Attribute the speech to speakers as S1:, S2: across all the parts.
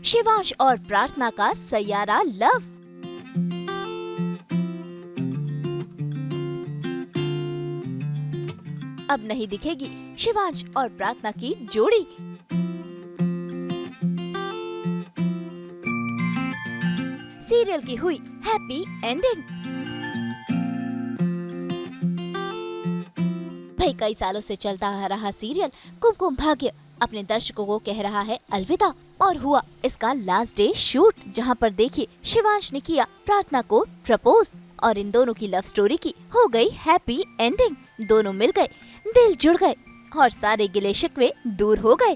S1: शिवांश और प्रार्थना का सैयारा लव। अब नहीं दिखेगी शिवांश और प्रार्थना की जोड़ी। सीरियल की हुई हैप्पी एंडिंग। भाई कई सालों से चलता आ रहा सीरियल कुमकुम भाग्य अपने दर्शकों को कह रहा है अलविदा, और हुआ इसका लास्ट डे शूट, जहां पर देखिए शिवांश ने किया प्रार्थना को प्रपोज और इन दोनों की लव स्टोरी की हो गई हैप्पी एंडिंग। दोनों मिल गए, दिल जुड़ गए और सारे गिले शिकवे दूर हो गए।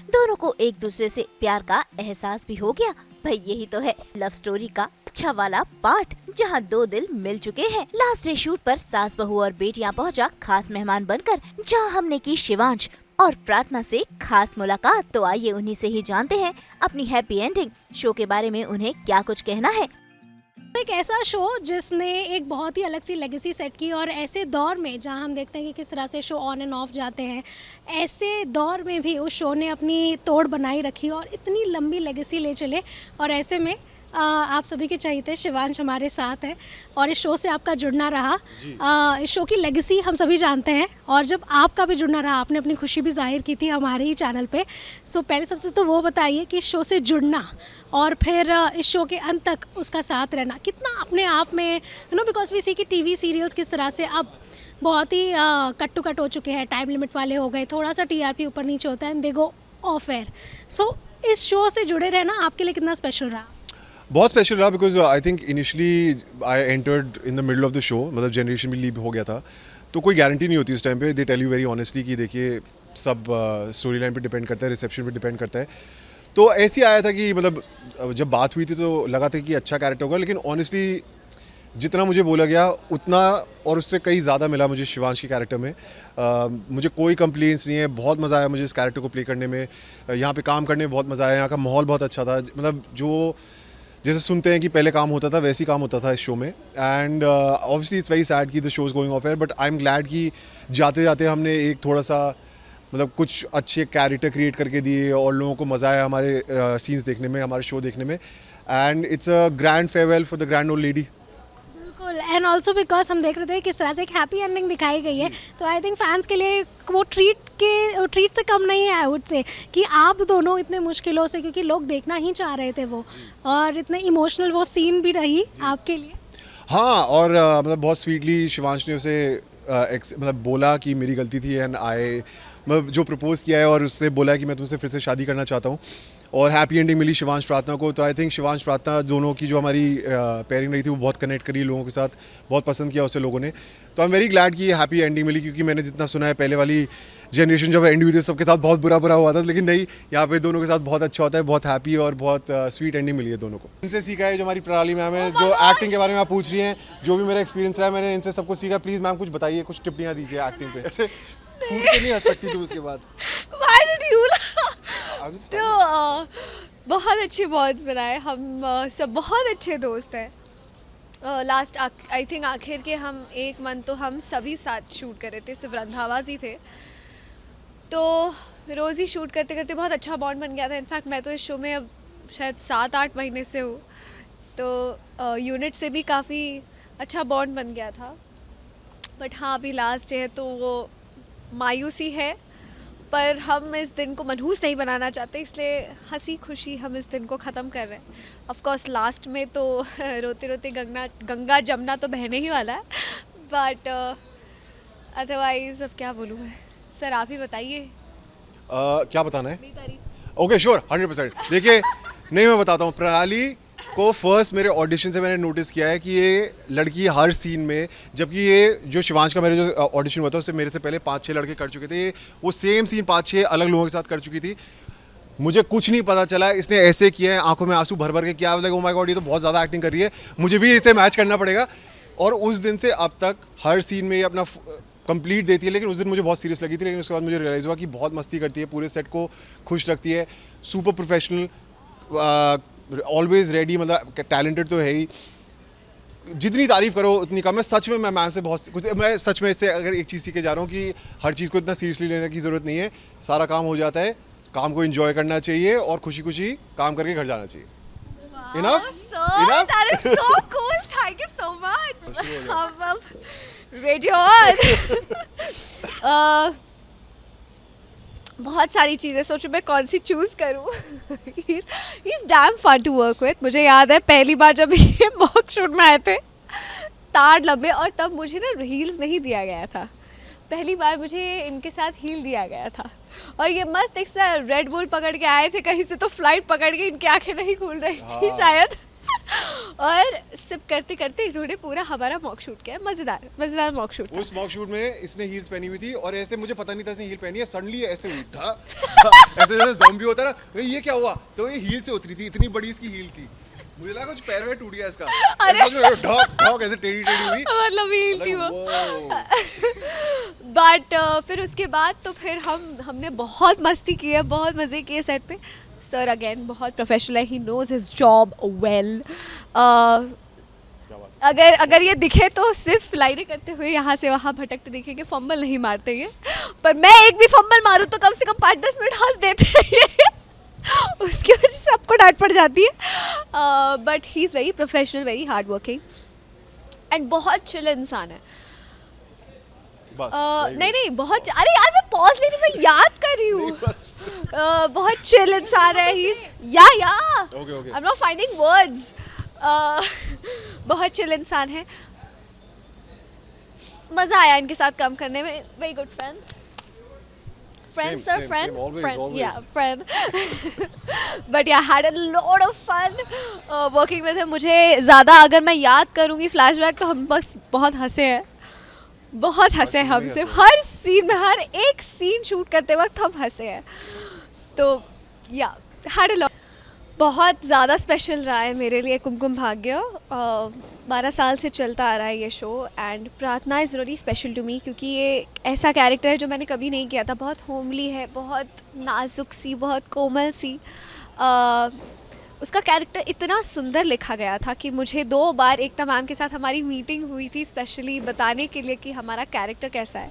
S1: दोनों को एक दूसरे से प्यार का एहसास भी हो गया। भाई यही तो है लव स्टोरी का अच्छा वाला पार्ट, जहां दो दिल मिल चुके हैं। लास्ट डे शूट पर सास बहू और बेटियां पहुंचा खास मेहमान बनकर, जहां हमने की शिवांश और प्रार्थना से खास मुलाकात। तो आइए उन्हीं से ही जानते हैं अपनी हैप्पी एंडिंग शो के बारे में उन्हें क्या कुछ कहना है।
S2: एक ऐसा शो जिसने एक बहुत ही अलग सी लेगेसी सेट की, और ऐसे दौर में जहां हम देखते हैं कि किस तरह से शो ऑन एंड ऑफ जाते हैं, ऐसे दौर में भी उस शो ने अपनी तोड़ बनाई रखी और इतनी लंबी लेगेसी ले चले। और ऐसे में आप सभी के चाहिए शिवांश हमारे साथ है और इस शो से आपका जुड़ना रहा। इस शो की लेगेसी हम सभी जानते हैं, और जब आपका भी जुड़ना रहा, आपने अपनी खुशी भी जाहिर की थी हमारे ही चैनल पे। सो पहले सबसे तो वो बताइए कि इस शो से जुड़ना और फिर इस शो के अंत तक उसका साथ रहना कितना अपने आप में, बिकॉज वी सी कि टीवी सीरियल्स किस तरह से अब बहुत ही कट टू कट हो चुके हैं, टाइम लिमिट वाले हो गए, थोड़ा सा टीआरपी ऊपर नीचे होता है and they go off air. So इस शो से जुड़े रहना आपके लिए कितना स्पेशल रहा?
S3: बहुत स्पेशल रहा, because I think initially I entered in the middle of the show, मतलब जनरेशन भी लीव हो गया था, तो कोई गारंटी नहीं होती उस टाइम पे। They tell you very honestly कि देखिए सब स्टोरी लाइन पे डिपेंड करता है, रिसेप्शन पे डिपेंड करता है। तो ऐसे ही आया था कि मतलब जब बात हुई थी तो लगा था कि अच्छा कैरेक्टर होगा, लेकिन ऑनेस्टली जितना मुझे बोला गया उतना और उससे कई ज़्यादा मिला मुझे शिवांश के कैरेक्टर में। मुझे कोई कंप्लेंट्स नहीं है, बहुत मज़ा आया मुझे इस कैरेक्टर को प्ले करने में, यहाँ पे काम करने में बहुत मज़ा आया। यहाँ का माहौल बहुत अच्छा था, मतलब जो जैसे सुनते हैं कि पहले काम होता था वैसे ही काम होता था इस शो में। And obviously it's very sad कि the show is going off air, but I am glad कि जाते जाते हमने एक थोड़ा सा मतलब कुछ अच्छे कैरेक्टर क्रिएट करके दिए और लोगों को मज़ा आया हमारे सीन्स देखने में, हमारे शो देखने में। And it's a grand farewell for the grand old lady.
S2: बिल्कुल, एंड ऑल्सो बिकॉज हम देख रहे थे किस तरह से एक हैप्पी एंडिंग दिखाई गई है, तो आई थिंक फैंस के लिए वो ट्रीट से कम नहीं है। आई वुड से कि आप दोनों इतने मुश्किलों से, क्योंकि लोग देखना ही चाह रहे थे वो, और इतने इमोशनल वो सीन भी रही आपके लिए।
S3: हाँ, और मतलब बहुत स्वीटली शिवांश ने उसे मतलब बोला कि मेरी गलती थी, एंड मतलब जो प्रपोज किया है और उससे बोला है कि मैं तुमसे फिर से शादी करना चाहता हूँ, और हैप्पी एंडिंग मिली शिवांश प्रार्थना को। तो आई थिंक शिवांश प्रार्थना दोनों की जो हमारी पेयरिंग रही थी वो बहुत कनेक्ट करी लोगों के साथ, बहुत पसंद किया उसे लोगों ने। तो आई एम वेरी ग्लैड कि ये हैप्पी एंडिंग मिली, क्योंकि मैंने जितना सुना है पहले वाली जनरेशन जब एंड हुई थी सबके साथ बहुत बुरा हुआ था, लेकिन नहीं, यहाँ पे दोनों के साथ बहुत अच्छा होता है, बहुत हैप्पी और बहुत स्वीट एंडिंग मिली है दोनों को। इनसे सीखा है जो हमारी प्रणाली मैम है, जो एक्टिंग के बारे में आप पूछ रही हैं, जो भी मेरा एक्सपीरियंस रहा है मैंने इनसे सबको सीखा। प्लीज़ मैम कुछ बताइए, कुछ टिप्पणियाँ दीजिए एक्टिंग पे। ऐसे फूट के नहीं हंस सकती तुम उसके बाद।
S4: Why did you laugh? तो बहुत अच्छे बॉन्ड्स बनाए हम, सब बहुत अच्छे दोस्त हैं। लास्ट आई थिंक आखिर के हम एक मंथ तो हम सभी साथ शूट कर रहे थे, सिर्फ रंधावाज ही थे, तो रोज़ ही शूट करते करते बहुत अच्छा बॉन्ड बन गया था। इनफैक्ट मैं तो इस शो में अब शायद 7-8 महीने से हूँ, तो यूनिट से भी काफ़ी अच्छा बॉन्ड बन गया था। बट हाँ, अभी लास्ट डे है तो वो मायूसी है, पर हम इस दिन को मनहूस नहीं बनाना चाहते, इसलिए हंसी खुशी हम इस दिन को ख़त्म कर रहे हैं। ऑफ कोर्स लास्ट में तो रोते रोते गंगा जमुना तो बहने ही वाला है, बट अदरवाइज अब क्या बोलूँ मैं। सर आप ही बताइए।
S3: क्या बताना है? Okay sure, 100%। देखिए नहीं, मैं बताता हूँ। प्रणाली को फर्स्ट मेरे ऑडिशन से मैंने नोटिस किया है कि ये लड़की हर सीन में, जबकि ये जो शिवांश का मेरे जो ऑडिशन हुआ था उससे मेरे से पहले 5-6 लड़के कर चुके थे, वो सेम सीन 5-6 अलग लोगों के साथ कर चुकी थी। मुझे कुछ नहीं पता चला, इसने ऐसे किया है, आंखों में आंसू भर भर के किया, लाइक ओ माय गॉड ये तो बहुत ज़्यादा एक्टिंग कर रही है, मुझे भी इसे मैच करना पड़ेगा। और उस दिन से अब तक हर सीन में ये अपना कंप्लीट देती है। लेकिन उस दिन मुझे बहुत सीरियस लगी थी, लेकिन उसके बाद मुझे रियलाइज़ हुआ कि बहुत मस्ती करती है, पूरे सेट को खुश रखती है, सुपर प्रोफेशनल, ऑलवेज रेडी, मतलब टैलेंटेड तो है ही। जितनी तारीफ करो उतनी कम है। सच में मैं मैम से बहुत कुछ, मैं सच में इससे अगर एक चीज़ सीखे जा रहा हूँ कि हर चीज़ को इतना सीरियसली लेने की ज़रूरत नहीं है, सारा काम हो जाता है काम को एंजॉय करना चाहिए और खुशी खुशी काम करके घर जाना चाहिए. Enough?
S4: So,
S3: Enough?
S4: that is so cool. Thank you so much. अब radio on. बहुत सारी चीज़ें सोचो मैं कौन सी चूज़ करूँ. He's damn fun to work with. मुझे याद है पहली बार जब ये मॉक शूट में आए थे तार लंबे, और तब मुझे ना हील्स नहीं दिया गया था. पहली बार मुझे इनके साथ हील दिया गया था, और ये मस्त एक सा रेड बुल पकड़ के आए थे कहीं से, तो फ्लाइट पकड़ के इनकी आंखें नहीं खुल रही थी शायद. और सिप करते करते इन्होंने पूरा हमारा मॉक शूट किया. मजेदार मॉक शूट.
S3: उस मॉक शूट में इसने हील्स पहनी हुई थी और ऐसे मुझे पता नहीं था इसने हील पहनी है. सडनली ऐसे उठा ऐसे जैसे ज़ॉम्बी होता है ना, ये क्या हुआ, तो ये हील से उतरी थी. इतनी बड़ी इसकी हील थी, मुझे लगा कुछ पैर में टूट गया इसका. ढॉक ढॉक ऐसे टेढ़ी टेढ़ी हुई,
S4: मतलब हील थी वो.
S3: वो
S4: बट फिर उसके बाद तो फिर हमने बहुत मस्ती की है, बहुत मज़े किए सेट पे. सर अगेन बहुत प्रोफेशनल है, he knows his job well. अगर ये दिखे तो सिर्फ लाइनें करते हुए यहाँ से वहाँ भटकते दिखेंगे, फंबल नहीं मारते ये. पर मैं एक भी फंबल मारूँ तो कम से कम 5-10 मिनट हंस देते हैं ये. उसकी वजह से सबको डांट पड़ जाती है. But he is very professional, very hard working and बहुत चिल इंसान है. नहीं बहुत, अरे यार मैं पॉज लेने में याद कर रही हूँ. बहुत चिल इंसान है. ही या I am not finding words. बहुत चिल इंसान है. मज़ा आया इनके साथ काम करने में. Very good friend. Friend. But yeah, had a lot of fun working with him. मुझे ज़्यादा अगर मैं याद करूँगी फ्लैशबैक तो हम बस बहुत हंसे हैं. हम सिर्फ हर सीन में, हर एक सीन शूट करते वक्त हम हंसे हैं. तो या had a lot. बहुत ज़्यादा स्पेशल रहा है मेरे लिए कुमकुम भाग्य. 12 साल से चलता आ रहा है ये show, and Prarthana is really special to me, क्योंकि ये ऐसा कैरेक्टर है जो मैंने कभी नहीं किया था. बहुत होमली है, बहुत नाजुक सी, बहुत कोमल सी. उसका कैरेक्टर इतना सुंदर लिखा गया था कि मुझे 2 बार एकता मैम के साथ हमारी मीटिंग हुई थी स्पेशली बताने के लिए कि हमारा कैरेक्टर कैसा है.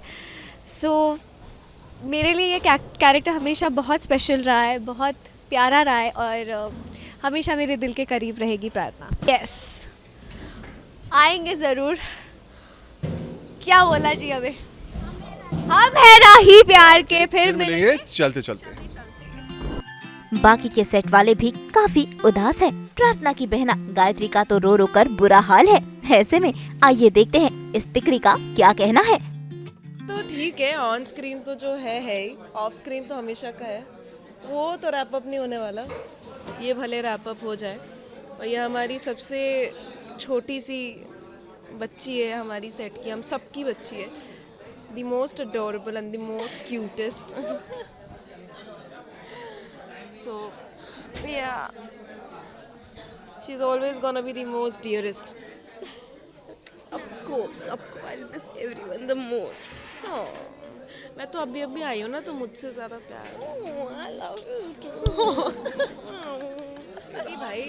S4: सो मेरे लिए ये कैरेक्टर हमेशा बहुत स्पेशल रहा है, बहुत प्यारा रहा है, और हमेशा मेरे दिल के करीब रहेगी प्रार्थना. यस, आएंगे ज़रूर. क्या बोला जी अबे, हम है राही प्यार के, फिर मिलेंगे
S3: चलते चलते.
S1: बाकी के सेट वाले भी काफी उदास हैं। प्रार्थना की बहना गायत्री का तो रो रो कर बुरा हाल है। ऐसे में आइए देखते हैं इस तिकड़ी का क्या कहना है।
S5: तो ठीक है, ऑन स्क्रीन तो जो है ही, ऑफ स्क्रीन तो हमेशा का है, वो तो रैप अप नहीं होने वाला। ये भले रैप अप हो जाए, और ये हमारी सबसे छोटी सी बच्ची है, हमारी सेट की, हम सबकी बच्ची है, the most adorable and the most cutest. So yeah, she's always gonna be the most dearest. Of course, I'll miss everyone the most. Oh, मैं तो अभी आई हूँ ना, तो मुझसे ज़्यादा प्यार। Oh, I love you too. अरे भाई,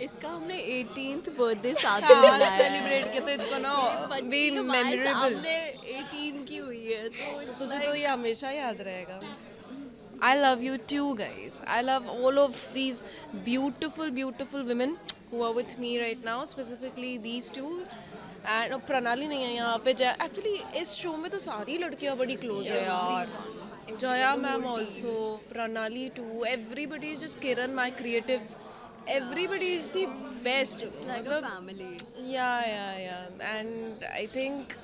S6: इसका हमने 18th बर्थडे साथ में मनाया है,
S5: सेलिब्रेट किया, तो it's gonna be memorable.
S6: हमने 18 की हुई है, तो
S5: तुझे तो ये हमेशा याद रहेगा। I love you too, guys. I love all of these beautiful women who are with me right now, specifically these two. And प्रणाली नहीं है यहाँ पे। Actually इस शो में तो सारी लड़कियाँ बड़ी close है यार। जया मैम also, प्रणाली too. Everybody is just Kiran, my creatives. Everybody is the best.
S6: like a family.
S5: Yeah. And I think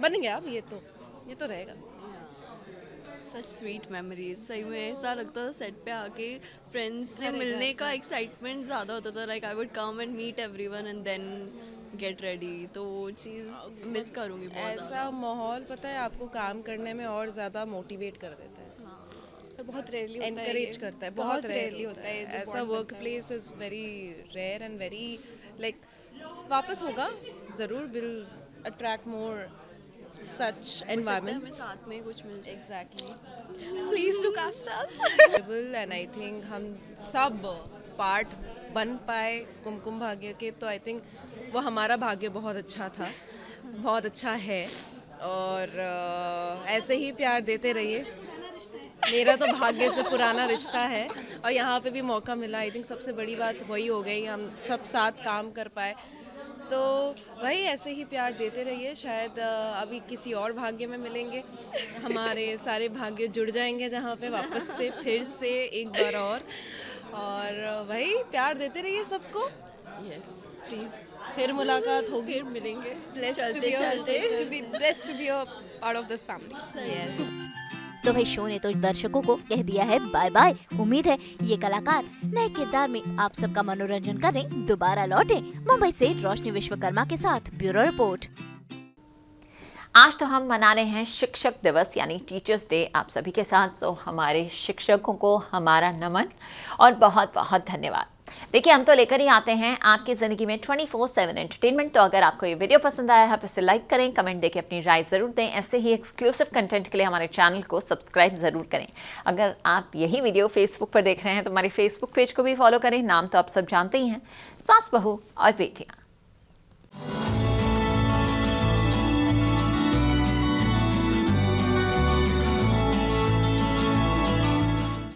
S5: बन गया अब, ये तो रहेगा।
S6: सच स्वीट मेमोरीज। सही में ऐसा लगता था सेट पे आके फ्रेंड्स से मिलने का एक्साइटमेंट ज़्यादा होता था। Like I would come and meet everyone and then get ready. तो वो चीज़ मिस करूँगी बहुत।
S5: ऐसा माहौल पता है आपको काम करने में और ज़्यादा मोटिवेट कर देता है,
S4: बहुत रेयरली
S5: एनकरेज करता है, बहुत रेयरली होता है ऐसा। Work place is very rare and very like, वापस होगा ज़रूर, will attract more such environment.
S6: हमें साथ में कुछ मिलता है।
S5: Exactly.
S4: Please to cast us.
S5: And I think हम सब पार्ट बन पाए कुमकुम भाग्य के, तो आई थिंक वो हमारा भाग्य बहुत अच्छा था, बहुत अच्छा है। और ऐसे ही प्यार देते रहिए। मेरा तो भाग्य से पुराना रिश्ता है और यहाँ पे भी मौका मिला। आई थिंक सबसे बड़ी बात वही हो गई, हम सब साथ काम कर पाए। तो वही ऐसे ही प्यार देते रहिए, शायद अभी किसी और भाग्य में मिलेंगे, हमारे सारे भाग्य जुड़ जाएंगे जहाँ पे वापस से फिर से एक बार और वही प्यार देते रहिए सबको।
S6: यस प्लीज
S5: फिर मुलाकात होगी,
S6: फिर मिलेंगे।
S4: Blessed to be blessed to be a part of this family.
S5: Yes.
S1: तो भाई शो ने तो दर्शकों को कह दिया है बाय बाय। उम्मीद है ये कलाकार नए किरदार में आप सबका मनोरंजन करने दोबारा लौटे। मुंबई से रोशनी विश्वकर्मा के साथ ब्यूरो रिपोर्ट।
S7: आज तो हम मना रहे हैं शिक्षक दिवस यानी टीचर्स डे आप सभी के साथ। तो हमारे शिक्षकों को हमारा नमन और बहुत बहुत धन्यवाद। देखिए हम तो लेकर ही आते हैं आपकी ज़िंदगी में 24/7 एंटरटेनमेंट। तो अगर आपको ये वीडियो पसंद आया है आप इसे लाइक करें, कमेंट देके अपनी राय ज़रूर दें। ऐसे ही एक्सक्लूसिव कंटेंट के लिए हमारे चैनल को सब्सक्राइब ज़रूर करें। अगर आप यही वीडियो फेसबुक पर देख रहे हैं तो हमारे फेसबुक पेज को भी फॉलो करें। नाम तो आप सब जानते ही हैं, सास बहू और बेटियाँ।